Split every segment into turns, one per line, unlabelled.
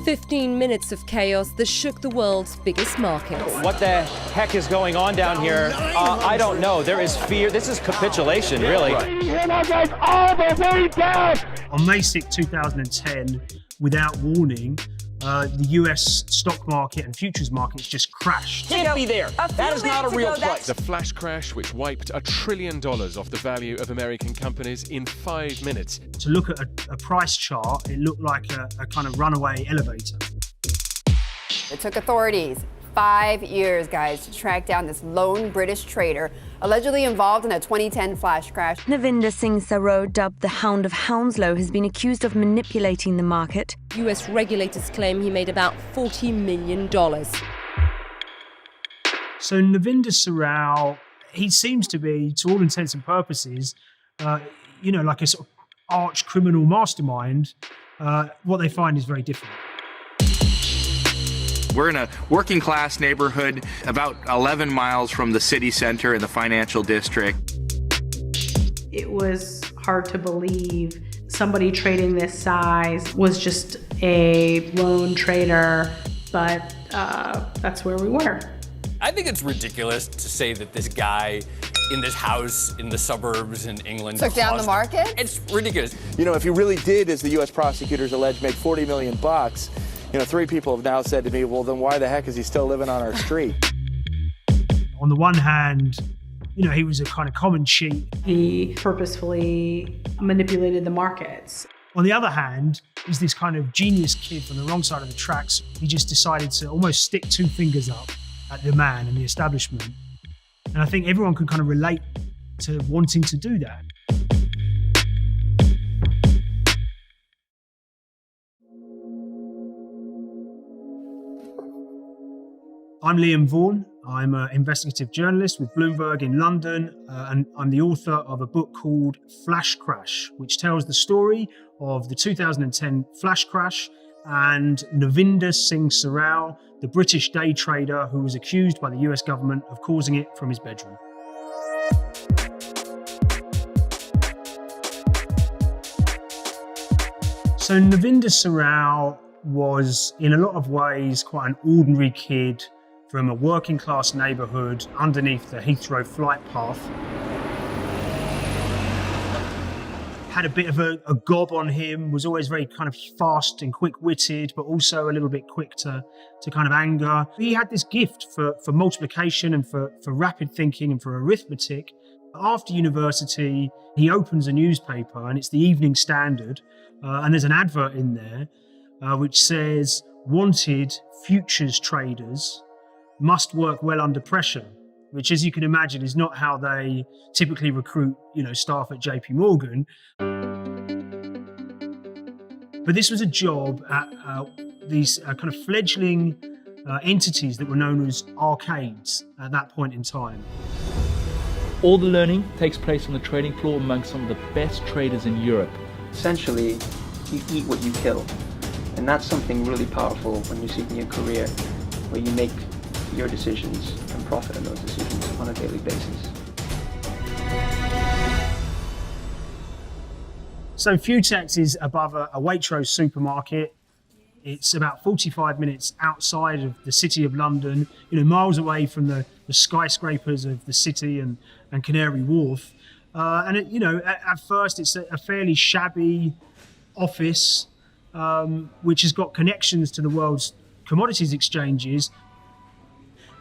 15 minutes of chaos that shook the world's biggest markets.
What the heck is going on down here? I don't know. There is fear. This is capitulation, really.
All the way down.
On May 6, 2010, without warning, the US stock market and futures markets just crashed.
Can't be there. That is not a real place.
The flash crash, which wiped $1 trillion off the value of American companies in 5 minutes.
To look at a price chart, it looked like a kind of runaway elevator.
It took authorities 5 years, guys, to track down this lone British trader allegedly involved in a 2010 flash crash.
Navinder Singh Saroo, dubbed the Hound of Hounslow, has been accused of manipulating the market.
US regulators claim he made about $40 million.
So Navinder Saroo, he seems to be, to all intents and purposes, like a sort of arch criminal mastermind. What they find is very different.
We're in a working class neighborhood about 11 miles from the city center in the financial district.
It was hard to believe somebody trading this size was just a lone trader, but that's where we were.
I think it's ridiculous to say that this guy in this house in the suburbs in England
took down the market?
It's ridiculous.
You know, if you really did, as the U.S. prosecutors allege, make $40 million, 3 people have now said to me, well, then why the heck is he still living on our street?
On the one hand, he was a kind of common cheat.
He purposefully manipulated the markets.
On the other hand, he's this kind of genius kid from the wrong side of the tracks. He just decided to almost stick 2 fingers up at the man and the establishment. And I think everyone can kind of relate to wanting to do that. I'm Liam Vaughan. I'm an investigative journalist with Bloomberg in London, and I'm the author of a book called Flash Crash, which tells the story of the 2010 flash crash and Navinder Singh Saroo, the British day trader who was accused by the US government of causing it from his bedroom. So Navinder Saroo was, in a lot of ways, quite an ordinary kid from a working class neighbourhood underneath the Heathrow flight path. Had a bit of a gob on him, was always very kind of fast and quick-witted, but also a little bit quick to kind of anger. He had this gift for multiplication and for rapid thinking and for arithmetic. After university, he opens a newspaper, and it's the Evening Standard, and there's an advert in there which says, "Wanted futures traders must work well under pressure," which, as you can imagine, is not how they typically recruit, staff at JP Morgan. But this was a job at these kind of fledgling entities that were known as arcades at that point in time.
All the learning takes place on the trading floor among some of the best traders in Europe.
Essentially, you eat what you kill. And that's something really powerful when you're seeking a career where you make your decisions and profit on those decisions on a daily basis.
So Futex is above a Waitrose supermarket. It's about 45 minutes outside of the city of London, miles away from the skyscrapers of the city and Canary Wharf. At first it's a fairly shabby office, which has got connections to the world's commodities exchanges.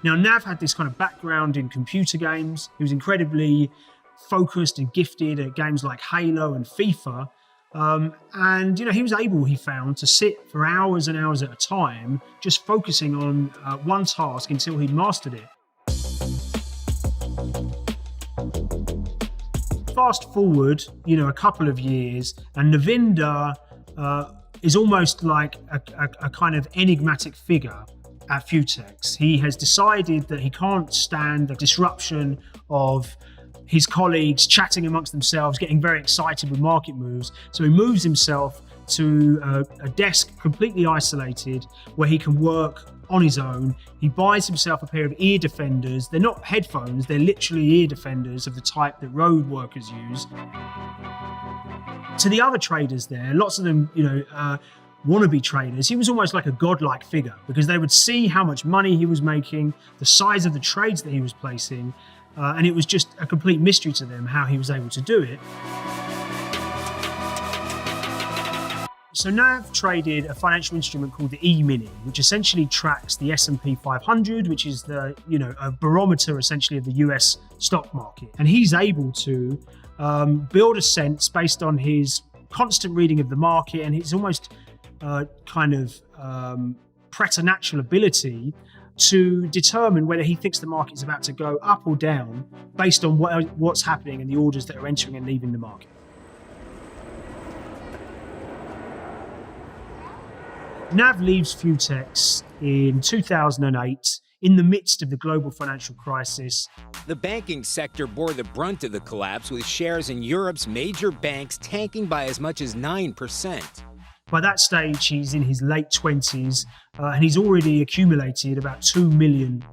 Now, Nav had this kind of background in computer games. He was incredibly focused and gifted at games like Halo and FIFA. He was able, he found, to sit for hours and hours at a time, just focusing on one task until he'd mastered it. Fast forward, a couple of years, and Navinder is almost like a kind of enigmatic figure at Futex. He has decided that he can't stand the disruption of his colleagues chatting amongst themselves, getting very excited with market moves. So he moves himself to a desk completely isolated where he can work on his own. He buys himself a pair of ear defenders. They're not headphones, they're literally ear defenders of the type that road workers use. To the other traders there, lots of them, wannabe traders, he was almost like a godlike figure, because they would see how much money he was making, the size of the trades that he was placing, and it was just a complete mystery to them how he was able to do it. So Nav traded a financial instrument called the E-mini, which essentially tracks the S&P 500, which is the, a barometer essentially of the US stock market. And he's able to build a sense based on his constant reading of the market and his almost preternatural ability to determine whether he thinks the market's about to go up or down based on what's happening and the orders that are entering and leaving the market. Nav leaves Futex in 2008 in the midst of the global financial crisis.
The banking sector bore the brunt of the collapse, with shares in Europe's major banks tanking by as much as 9%.
By that stage, he's in his late 20s, and he's already accumulated about $2 million.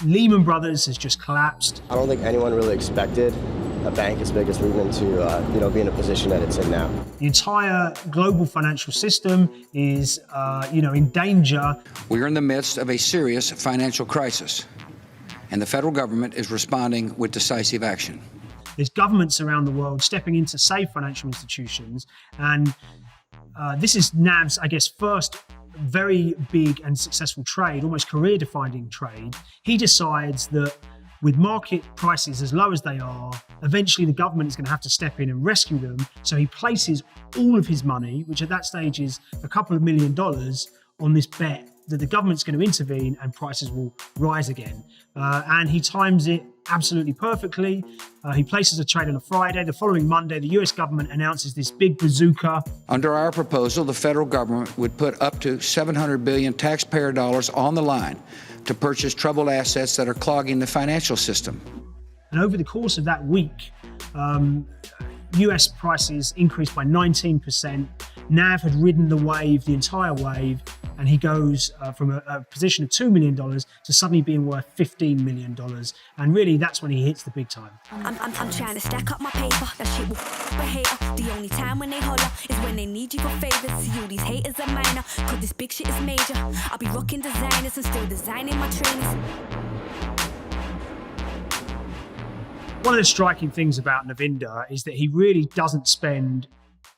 Lehman Brothers has just collapsed.
I don't think anyone really expected a bank as big as Lehman to be in a position that it's in now.
The entire global financial system is in danger.
We are in the midst of a serious financial crisis, and the federal government is responding with decisive action.
There's governments around the world stepping in to save financial institutions, and this is Nav's, first very big and successful trade, almost career-defining trade. He decides that with market prices as low as they are, eventually the government is going to have to step in and rescue them. So he places all of his money, which at that stage is a couple of $1 million, on this bet that the government's going to intervene and prices will rise again. And he times it absolutely perfectly. He places a trade on a Friday. The following Monday, the US government announces this big bazooka.
Under our proposal, the federal government would put up to $700 billion taxpayer dollars on the line to purchase troubled assets that are clogging the financial system.
And over the course of that week, US prices increased by 19%. Nav had ridden the wave, the entire wave, and he goes from a position of $2 million to suddenly being worth $15 million. And really, that's when he hits the big time.
I'm trying to stack up my paper. That shit will a hater. The only time when they holler is when they need you for favors. See, you these haters are minor, cause this big shit is major. I'll be rocking designers and still designing my trainers.
One of the striking things about Navinder is that he really doesn't spend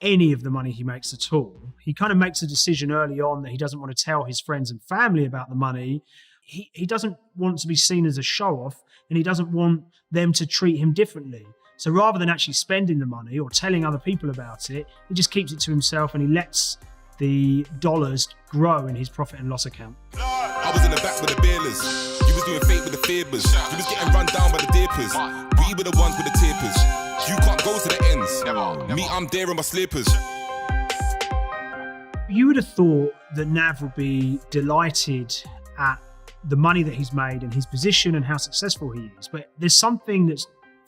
any of the money he makes at all. He kind of makes a decision early on that he doesn't want to tell his friends and family about the money. He doesn't want to be seen as a show-off, and he doesn't want them to treat him differently. So rather than actually spending the money or telling other people about it, he just keeps it to himself and he lets the dollars grow in his profit and loss account.
I was in the back with the bailers. You was doing fake with the favours. You was getting run down by the dippers. We were the ones with the tapers. You can't go to the ends. Never. Me, I'm there in my slippers.
You would have thought that Nav would be delighted at the money that he's made and his position and how successful he is. But there's something that's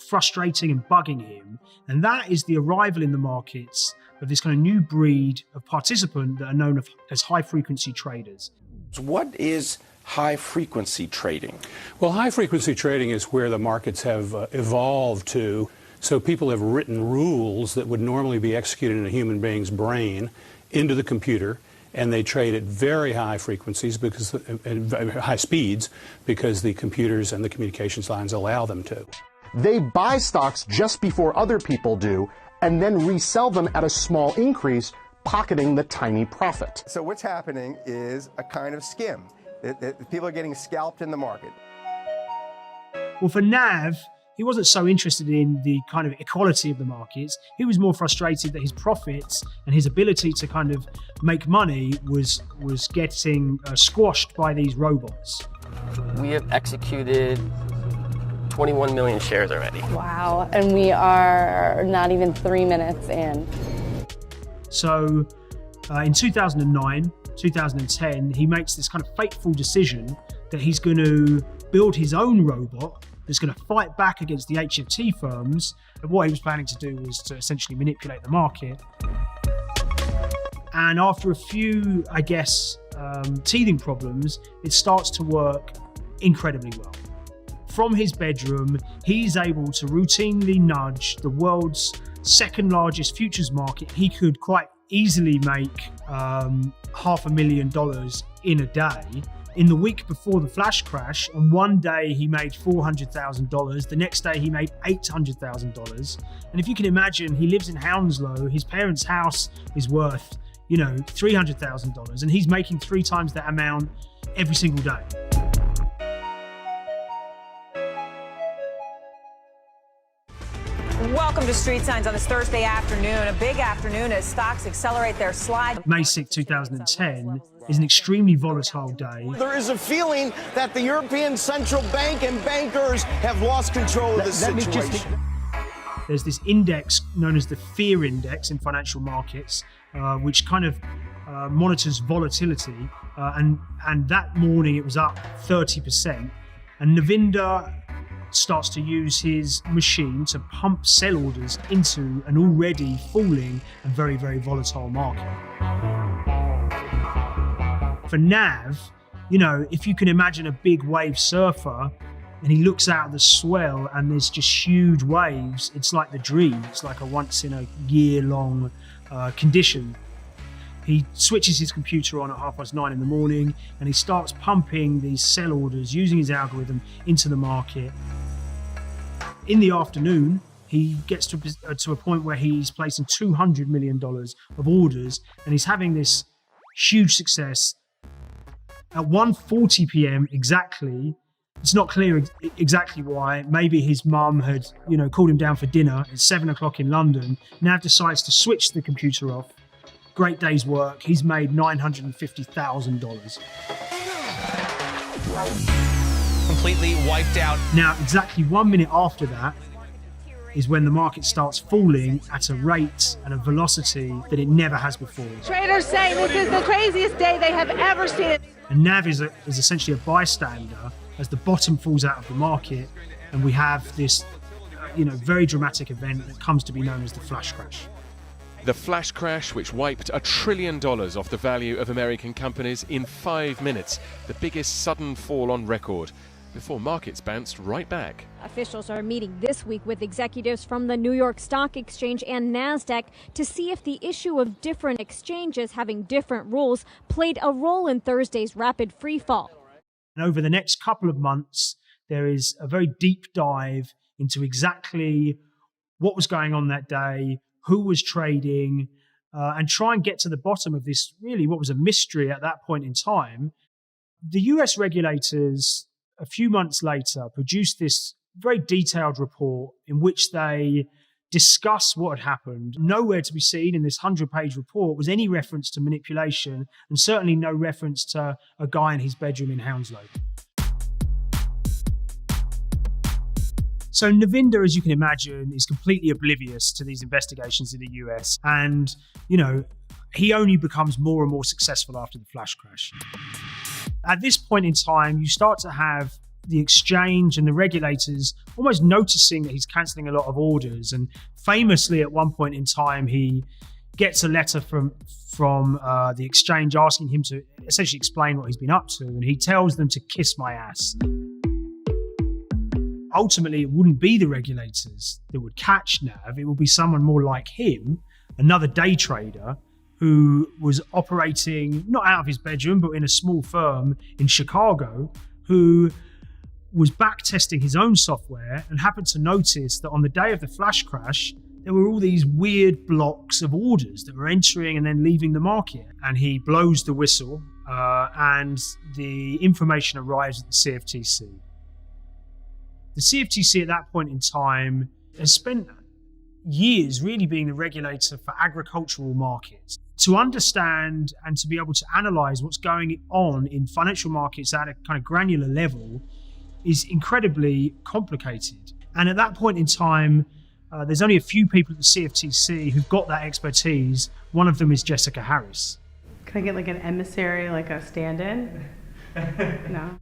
frustrating and bugging him, and that is the arrival in the markets of this kind of new breed of participant that are known as high-frequency traders.
So what is high-frequency trading?
Well, high-frequency trading is where the markets have evolved to. So people have written rules that would normally be executed in a human being's brain into the computer, and they trade at very high frequencies because high speeds because the computers and the communications lines allow them to.
They buy stocks just before other people do and then resell them at a small increase, pocketing the tiny profit.
So what's happening is a kind of skim. People are getting scalped in the market.
Well, for Nav, he wasn't so interested in the kind of equality of the markets. He was more frustrated that his profits and his ability to kind of make money was getting squashed by these robots.
We have executed 21 million shares already.
Wow, and we are not even 3 minutes in.
So in 2009, 2010, he makes this kind of fateful decision that he's going to build his own robot that's going to fight back against the HFT firms. And what he was planning to do was to essentially manipulate the market. And after a few, teething problems, it starts to work incredibly well. From his bedroom, he's able to routinely nudge the world's second largest futures market. He could quite easily make $500,000 in a day. In the week before the flash crash, on one day he made $400,000. The next day he made $800,000. And if you can imagine, he lives in Hounslow. His parents' house is worth, $300,000, and he's making 3 times that amount every single day.
Welcome to Street Signs on this Thursday afternoon. A big afternoon as stocks accelerate their slide.
May 6, 2010 is an extremely volatile day.
There is a feeling that the European Central Bank and bankers have lost control of the situation.
There's this index known as the Fear Index in financial markets, which kind of monitors volatility. And that morning it was up 30%. And Navinder starts to use his machine to pump sell orders into an already falling and very, very volatile market. For Nav, if you can imagine a big wave surfer and he looks out at the swell and there's just huge waves, it's like the dream. It's like a once in a year long condition. He switches his computer on at 9:30 in the morning and he starts pumping these sell orders using his algorithm into the market. In the afternoon, he gets to a point where he's placing $200 million of orders and he's having this huge success. At 1:40 p.m. exactly, it's not clear exactly why. Maybe his mum had, called him down for dinner at 7 o'clock in London. Nav decides to switch the computer off. Great day's work. He's made $950,000.
Completely wiped out.
Now, exactly 1 minute after that is when the market starts falling at a rate and a velocity that it never has before.
Traders say this is the craziest day they have ever seen.
And Nav is essentially a bystander as the bottom falls out of the market, and we have this, very dramatic event that comes to be known as the flash crash.
The flash crash, which wiped $1 trillion off the value of American companies in 5 minutes, the biggest sudden fall on record, before markets bounced right back.
Officials are meeting this week with executives from the New York Stock Exchange and NASDAQ to see if the issue of different exchanges having different rules played a role in Thursday's rapid freefall.
And over the next couple of months, there is a very deep dive into exactly what was going on that day, who was trading, and try and get to the bottom of this, really what was a mystery at that point in time. The US regulators, a few months later, produced this very detailed report in which they discuss what had happened. Nowhere to be seen in this 100-page report was any reference to manipulation, and certainly no reference to a guy in his bedroom in Hounslow. So Navinder, as you can imagine, is completely oblivious to these investigations in the US. And, he only becomes more and more successful after the flash crash. At this point in time, you start to have the exchange and the regulators almost noticing that he's cancelling a lot of orders. And famously, at one point in time, he gets a letter from the exchange asking him to essentially explain what he's been up to. And he tells them to kiss my ass. Ultimately, it wouldn't be the regulators that would catch Nav. It would be someone more like him, another day trader who was operating not out of his bedroom, but in a small firm in Chicago, who was back testing his own software and happened to notice that on the day of the flash crash, there were all these weird blocks of orders that were entering and then leaving the market. And he blows the whistle and the information arrives at the CFTC. The CFTC at that point in time has spent years really being the regulator for agricultural markets. To understand and to be able to analyze what's going on in financial markets at a kind of granular level is incredibly complicated. And at that point in time, there's only a few people at the CFTC who've got that expertise. One of them is Jessica Harris.
Can I get like an emissary, like a stand-in? No.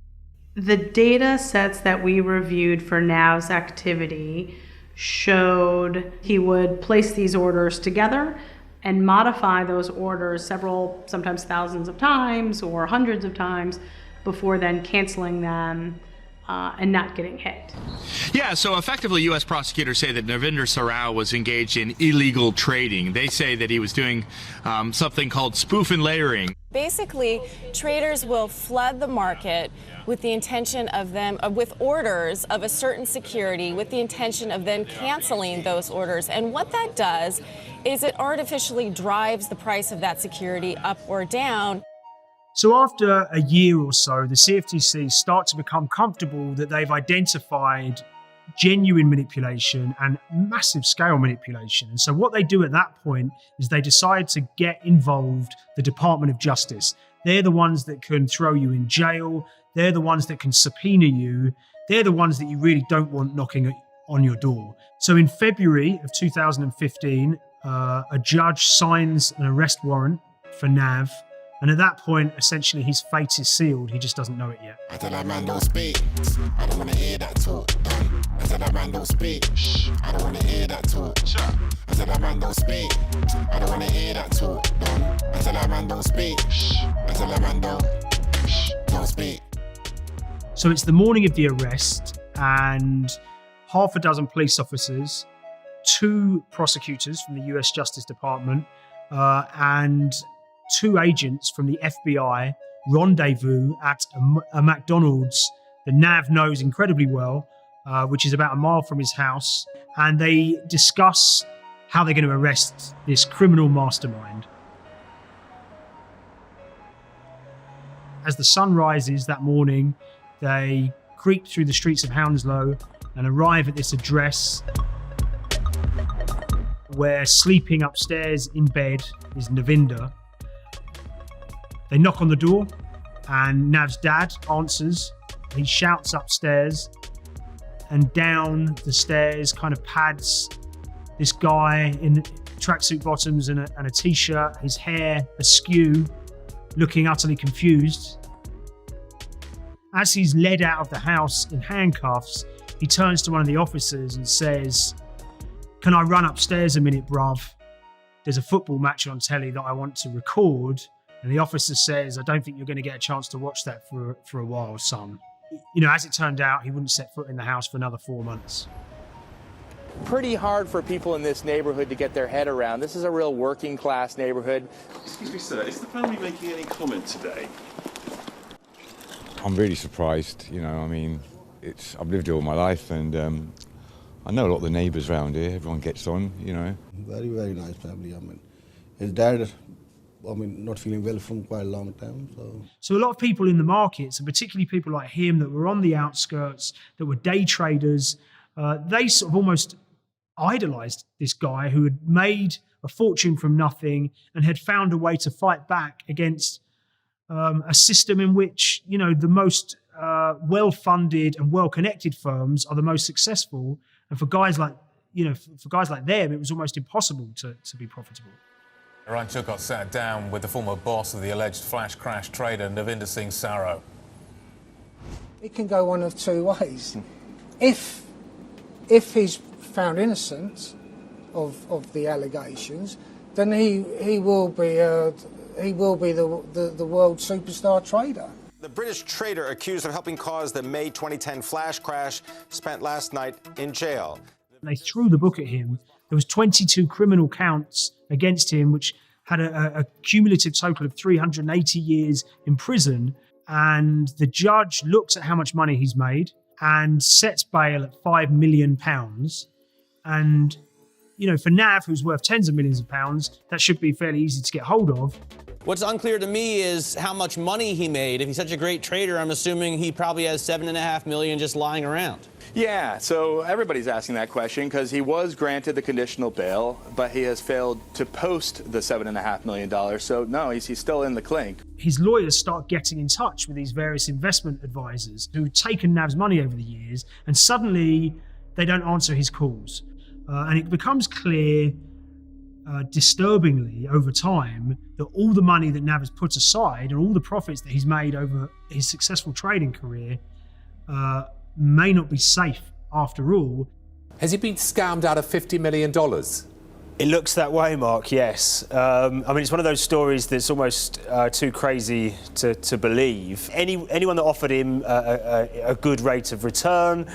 The data sets that we reviewed for Nav's activity showed he would place these orders together and modify those orders several, sometimes thousands of times or hundreds of times before then canceling them and not getting hit.
Yeah, so effectively U.S. prosecutors say that Navinder Sarao was engaged in illegal trading. They say that he was doing something called spoof and layering.
Basically, traders will flood the market with the intention of with orders of a certain security, with the intention of then canceling those orders. And what that does is it artificially drives the price of that security up or down.
So after a year or so, the CFTC start to become comfortable that they've identified genuine manipulation and massive scale manipulation. And so what they do at that point is they decide to get involved the Department of Justice. They're the ones that can throw you in jail. They're the ones that can subpoena you. They're the ones that you really don't want knocking on your door. So in February of 2015, a judge signs an arrest warrant for Nav. And at that point, essentially, his fate is sealed. He just doesn't know it yet.
I tell that man don't speak. I don't want to hear that talk. I tell that man don't speak. I don't want to hear that talk. I tell that man don't speak. I don't want to hear that talk. I tell that man don't speak. I tell that man don't speak.
So it's the morning of the arrest, and half a dozen police officers, 2 prosecutors from the US Justice Department, and 2 agents from the FBI rendezvous at a McDonald's that Nav knows incredibly well, which is about a mile from his house, and they discuss how they're going to arrest this criminal mastermind. As the sun rises that morning, they creep through the streets of Hounslow and arrive at this address where sleeping upstairs in bed is Navinder. They knock on the door and Nav's dad answers. He shouts upstairs, and down the stairs kind of pads this guy in tracksuit bottoms and a t-shirt, his hair askew, looking utterly confused. As he's led out of the house in handcuffs, he turns to one of the officers and says, "Can I run upstairs a minute, bruv? There's a football match on telly that I want to record." And the officer says, "I don't think you're going to get a chance to watch that for a while, son." You know, as it turned out, he wouldn't set foot in the house for another 4 months.
Pretty hard for people in this neighborhood to get their head around. This is a real working class neighborhood.
Excuse me, sir, is the family making any comment today?
I'm really surprised, you know, I mean, I've lived here all my life, and I know a lot of the neighbours around here, everyone gets on, you know.
Very, very nice family. I mean, his dad, not feeling well from quite a long time.
So a lot of people in the markets, and particularly people like him that were on the outskirts, that were day traders, they sort of almost idolized this guy who had made a fortune from nothing and had found a way to fight back against a system in which, you know, the most well-funded and well-connected firms are the most successful. And for guys like, you know, for guys like them, it was almost impossible to be profitable.
Ryan Chilcott sat down with the former boss of the alleged flash crash trader, Navinder Singh Sarao.
It can go one of 2 ways. If he's found innocent of the allegations, then he will be the world superstar trader.
The British trader accused of helping cause the May 2010 flash crash spent last night in jail.
They threw the book at him. There was 22 criminal counts against him, which had a cumulative total of 380 years in prison. And the judge looks at how much money he's made and sets bail at £5 million. And, you know, for Nav, who's worth tens of millions of pounds, that should be fairly easy to get hold of.
What's unclear to me is how much money he made. If he's such a great trader, I'm assuming he probably has $7.5 million just lying around.
Yeah, so everybody's asking that question because he was granted the conditional bail, but he has failed to post the $7.5 million. So no, he's still in the clink.
His lawyers start getting in touch with these various investment advisors who've taken Nav's money over the years, and suddenly they don't answer his calls. And it becomes clear, disturbingly over time, that all the money that Nav has put aside and all the profits that he's made over his successful trading career may not be safe after all.
Has he been scammed out of $50 million?
It looks that way, Mark, yes. I mean, it's one of those stories that's almost too crazy to believe. Anyone that offered him a good rate of return,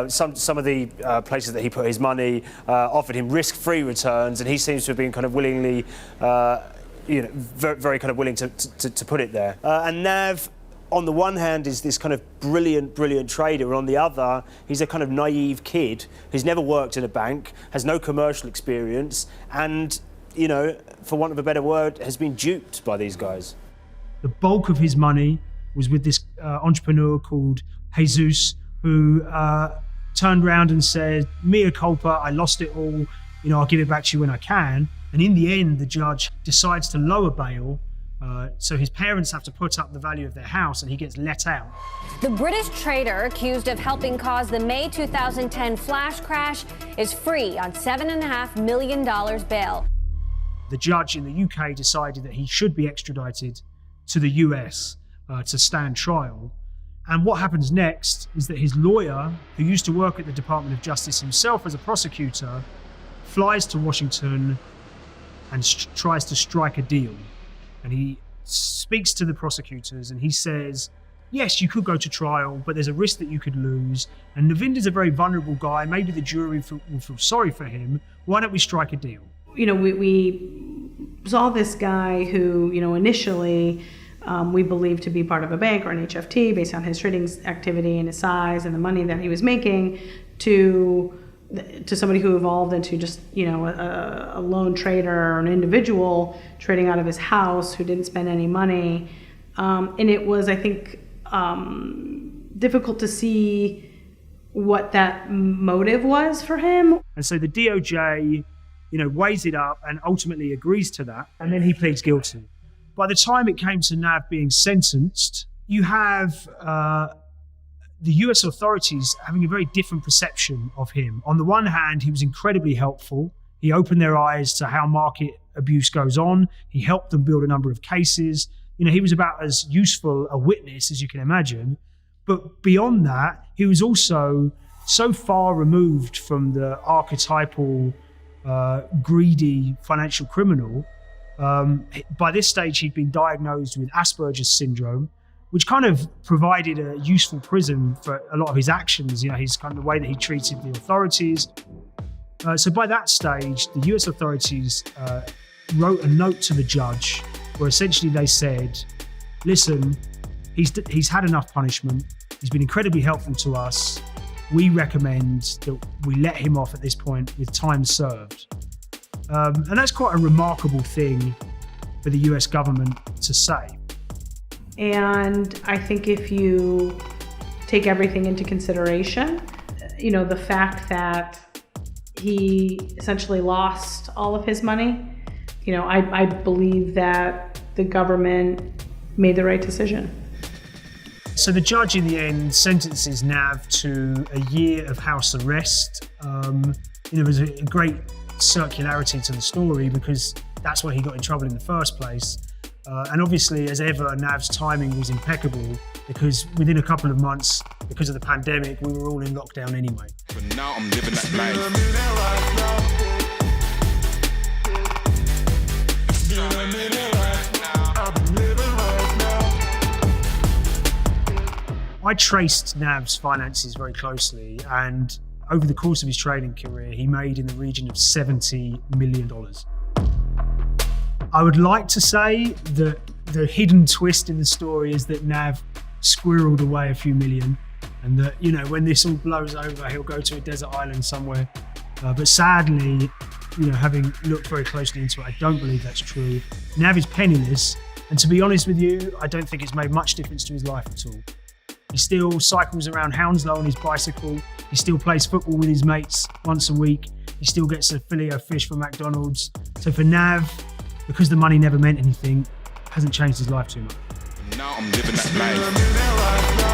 some of the places that he put his money offered him risk-free returns, and he seems to have been kind of willingly, very kind of willing to put it there. And Nav, on the one hand, is this kind of brilliant trader, and on the other, he's a kind of naive kid who's never worked in a bank, has no commercial experience, and, for want of a better word, has been duped by these guys.
The bulk of his money was with this entrepreneur called Jesus, who turned around and said, mea culpa, I lost it all, I'll give it back to you when I can. And in the end, the judge decides to lower bail. So his parents have to put up the value of their house, and he gets let out.
The British trader accused of helping cause the May 2010 flash crash is free on $7.5 million bail.
The judge in the UK decided that he should be extradited to the US to stand trial. And what happens next is that his lawyer, who used to work at the Department of Justice himself as a prosecutor, flies to Washington and tries to strike a deal. And he speaks to the prosecutors and he says, yes, you could go to trial, but there's a risk that you could lose. And Navinder's a very vulnerable guy. Maybe the jury will feel sorry for him. Why don't we strike a deal?
We saw this guy who, initially we believed to be part of a bank or an HFT based on his trading activity and his size and the money that he was making, to somebody who evolved into just, a lone trader or an individual trading out of his house who didn't spend any money. And it was, I think, difficult to see what that motive was for him.
And so the DOJ, weighs it up and ultimately agrees to that. And then he pleads guilty. By the time it came to Nav being sentenced, you have the US authorities having a very different perception of him. On the one hand, he was incredibly helpful. He opened their eyes to how market abuse goes on. He helped them build a number of cases. He was about as useful a witness as you can imagine. But beyond that, he was also so far removed from the archetypal, greedy financial criminal. By this stage, he'd been diagnosed with Asperger's syndrome, which kind of provided a useful prism for a lot of his actions, his kind of the way that he treated the authorities. So by that stage, the US authorities wrote a note to the judge where essentially they said, listen, he's had enough punishment. He's been incredibly helpful to us. We recommend that we let him off at this point with time served. And that's quite a remarkable thing for the US government to say.
And I think if you take everything into consideration, the fact that he essentially lost all of his money, I believe that the government made the right decision.
So the judge in the end sentences Nav to a year of house arrest. There's a great circularity to the story because that's why he got in trouble in the first place. And obviously, as ever, Nav's timing was impeccable because within a couple of months, because of the pandemic, we were all in lockdown anyway.
But now I'm living that life.
I traced Nav's finances very closely, and over the course of his trading career, he made in the region of $70 million. I would like to say that the hidden twist in the story is that Nav squirreled away a few million, and that, when this all blows over, he'll go to a desert island somewhere. But sadly, having looked very closely into it, I don't believe that's true. Nav is penniless, and to be honest with you, I don't think it's made much difference to his life at all. He still cycles around Hounslow on his bicycle. He still plays football with his mates once a week. He still gets a filet of fish from McDonald's. So for Nav, because the money never meant anything, hasn't changed his life too much.
Now I'm living that life.